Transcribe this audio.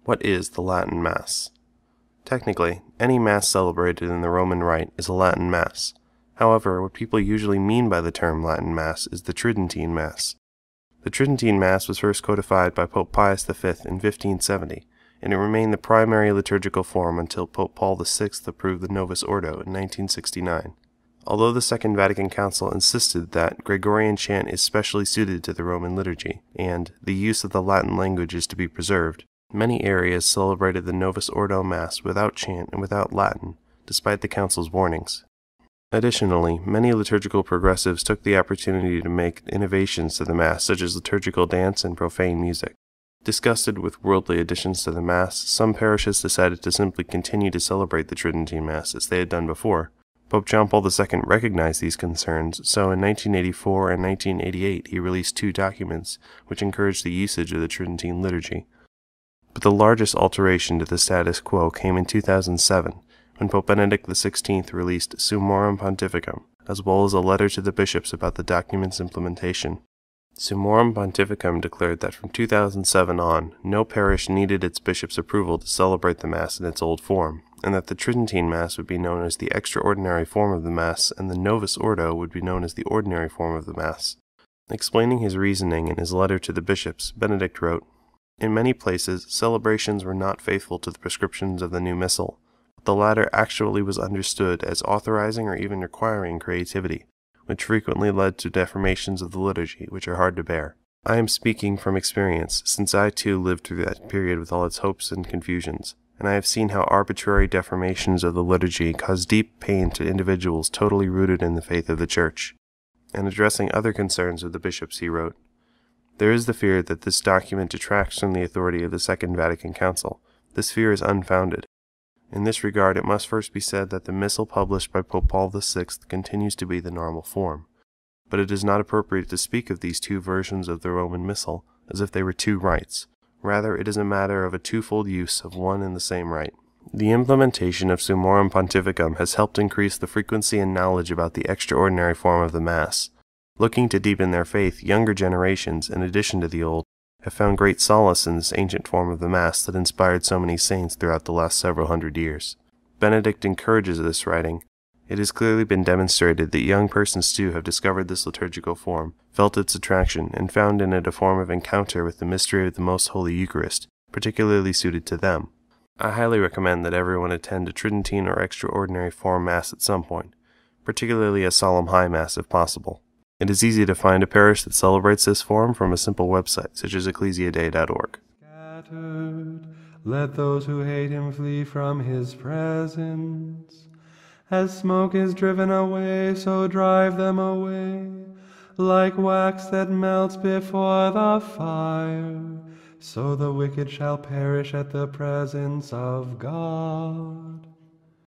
What is the Latin Mass? Technically, any Mass celebrated in the Roman Rite is a Latin Mass. However, what people usually mean by the term Latin Mass is the Tridentine Mass. The Tridentine Mass was first codified by Pope Pius V in 1570, and it remained the primary liturgical form until Pope Paul VI approved the Novus Ordo in 1969. Although the Second Vatican Council insisted that Gregorian chant is specially suited to the Roman liturgy, and the use of the Latin language is to be preserved, many areas celebrated the Novus Ordo Mass without chant and without Latin, despite the Council's warnings. Additionally, many liturgical progressives took the opportunity to make innovations to the Mass, such as liturgical dance and profane music. Disgusted with worldly additions to the Mass, some parishes decided to simply continue to celebrate the Tridentine Mass as they had done before. Pope John Paul II recognized these concerns, so in 1984 and 1988 he released 2 documents which encouraged the usage of the Tridentine liturgy. But the largest alteration to the status quo came in 2007, when Pope Benedict XVI released Summorum Pontificum, as well as a letter to the bishops about the document's implementation. Summorum Pontificum declared that from 2007 on, no parish needed its bishop's approval to celebrate the Mass in its old form, and that the Tridentine Mass would be known as the extraordinary form of the Mass, and the Novus Ordo would be known as the ordinary form of the Mass. Explaining his reasoning in his letter to the bishops, Benedict wrote, "In many places, celebrations were not faithful to the prescriptions of the new Missal. The latter actually was understood as authorizing or even requiring creativity, which frequently led to deformations of the liturgy which are hard to bear. I am speaking from experience, since I too lived through that period with all its hopes and confusions, and I have seen how arbitrary deformations of the liturgy cause deep pain to individuals totally rooted in the faith of the Church." And addressing other concerns of the bishops, he wrote, "There is the fear that this document detracts from the authority of the Second Vatican Council. This fear is unfounded. In this regard, it must first be said that the Missal published by Pope Paul VI continues to be the normal form. But it is not appropriate to speak of these 2 versions of the Roman Missal as if they were 2 rites. Rather, it is a matter of a twofold use of one and the same rite. The implementation of Summorum Pontificum has helped increase the frequency and knowledge about the extraordinary form of the Mass. Looking to deepen their faith, younger generations, in addition to the old, have found great solace in this ancient form of the Mass that inspired so many saints throughout the last several hundred years." Benedict encourages this writing. "It has clearly been demonstrated that young persons too have discovered this liturgical form, felt its attraction, and found in it a form of encounter with the mystery of the Most Holy Eucharist, particularly suited to them. I highly recommend that everyone attend a Tridentine or extraordinary form Mass at some point, particularly a solemn high Mass if possible. It is easy to find a parish that celebrates this form from a simple website, such as ecclesiadae.org. Scattered, let those who hate him flee from his presence. As smoke is driven away, so drive them away. Like wax that melts before the fire, so the wicked shall perish at the presence of God.